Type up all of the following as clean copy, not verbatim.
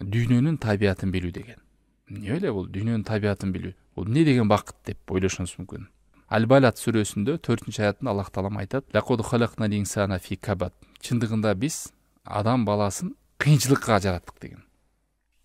дүйнөнүн табиятын билүү деген. Эмне эле бул дүйнөнүн табиятын билүү? Бул эмне деген бакыт деп ойлошуңуз мүмкүн. Аль-Балад сүрөсүндө 4-аятында Аллах Таалам айтат: "Лакад халакнал инсана фи кабад." Чындыгында биз адам баласын кыйынчылыкка жараттык деген.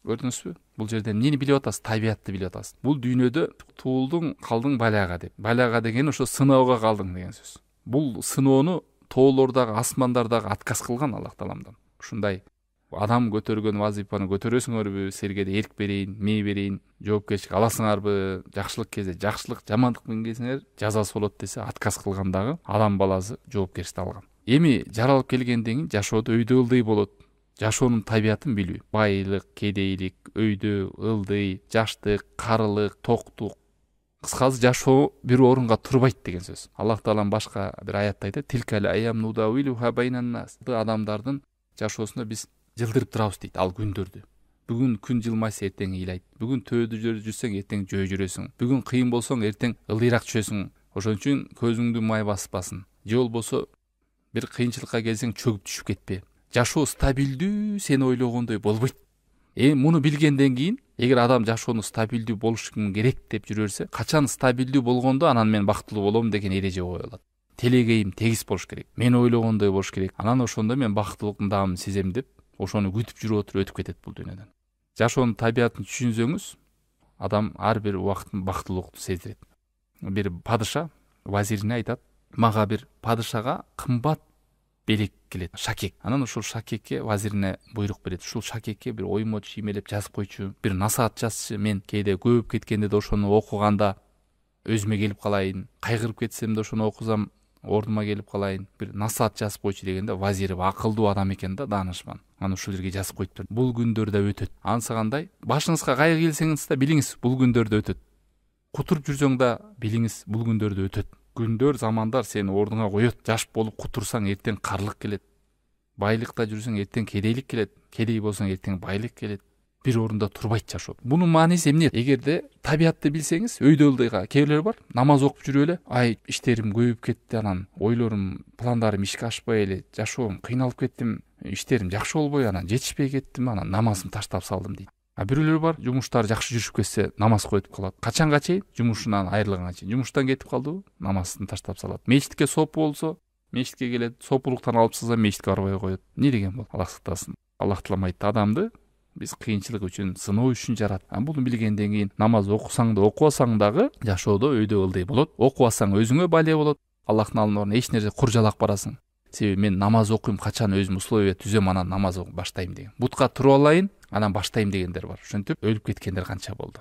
Көрдүңүзбү? Бул жерде эмнени билип атасыз? Табиятты билип атасыз. Бул дүйнөдө туулдуң, калдың балага деп. Балага деген ошо сыноого калдың деген сөз. Бул сыноону тоолордогу, асмандардагы отказ кылган Аллах Тааламдан. Ушундай адам көтөргөн вазифаны көтөрөсүңөрбү, силерге да эрк берейин, мээ берейин, жоопкерчилик аласыңарбы, жакшылык кезде жакшылык, жамандык менгесиңер жазасы болот десе, отказ кылгандагы адам баласы жоопкерчиликти алган. Эми жаралып келгенден кийин жашоодо өйдө ылдый болот. Жашоонун табиятын билүү. Байлык, кедейлик, өйдө, ылдый, жаштык, карылык, токтук. Кыскасы жашоо бир орунга турбайт деген сөз. Аллах Таалам башка бир аятта айтат: "Тилкал аям нудавилуха байнан нас." Адамдардын жашоосунда биз жылдырып турабыз дейт ал күндөрдү. Бүгүн күн жылмайса эртең ыйлайт. Бүгүн төөдө жүрсөң эртең жөө жүрөсүң. Бүгүн кыйын болсоң эртең ылдыйраак түшөсүң. Ошон үчүн көзүңдү май баспасын. Же болбосо бир кыйынчылыкка келсең чөгүп түшүп кетпе. Жашоо стабилдүү сени ойлогондой болбойт. Муну билгенден кийин, эгер адам жашоону стабилдүү болушун керек деп жүрө берсе, качан стабилдүү болгондо анан мен бактылуу болом деген эреже коюлат. Телегейим тегиз болуш керек. Мен ойлогондой болуш керек. Анан ошондо мен бактылуулуктун даамын сезем деп, ошону күтүп жүрүп отуруп өтүп кетет бул дүйнөдөн. Жашоонун табиятын түшүнсөңүз, адам ар бир убакыттын бактылуулукту сездирет. Бир падыша вазирине айтат: "Мага бир падышага кымбат белек келет, шакек. Анан ушул шакекке вазирине буйрук берет. Ушул шакекке бир оймоч чиймелеп жазып койчу, бир насаат жазчы. Мен кээде көбүп кеткенде да ошону окуганда өзүмө келип калайын. Кайгырып кетсем да ошону окусам ордума келип калайын. Бир насаат жазып койчу" дегенде, вазири акылдуу адам экен да, даанышман. Анан ушул жерге жазып коюптур. Бул күндөр да өтөт. Ансагандай башыңызга кайгы келсеңиз да билиңиз, бул күндөр да өтөт. Кутуруп жүрсөң да билиңиз, бул күндөр да өтөт. Күндөр, замандар сени ордуңа коет. Жаш болуп кутурсаң эртең карлык келет. Байлыкта жүрсөң эртең кедейлик келет. Кедей болсоң эртең байлык келет. Бир орунда турбайт жашоо. Бунун мааниси эмне? Эгерде табиятты билсеңиз, өйдө ылдыйга кейбирлер бар, намаз окуп жүрүп эле, ай иштерим көбүп кетти, анан ойлорум, пландарым ишке ашпай эле, жашоом кыйналып кеттим, иштерим жакшы болбой, анан жетишпей кеттим, анан намазымды таштап салдым дейт. Бирөөлөр бар, жумуштары жакшы жүрүп кетсе, намаз коюп калат. Качанга чейин? Жумушунан айрылганга чейин. Жумуштан кетип калдыбы, намазын таштап салат. Мечитке сопу болсо, мечитке келет, сопулуктан алып чыкса, мечитке барбай коет. Эмне деген бул? Аллах сактасын. Аллах Таалам айтты: "Адамды биз кыйынчылык үчүн, сыноо үчүн жарат." Буну билгенден кийин намаз окусаң да, окубасаң дагы жашоодо өйдө ылдый болот. Окубасаң өзүңө бале болот. Аллахтын алдына ордуна эч нерсе куржалак барасың. Себеби мен намаз окуйм, качан өзүм условия түзөм, анан намаз баштайм деген. Бутка туруп алайын, анан баштайм дегендер бар. Ошентип өлүп кеткендер канча болду.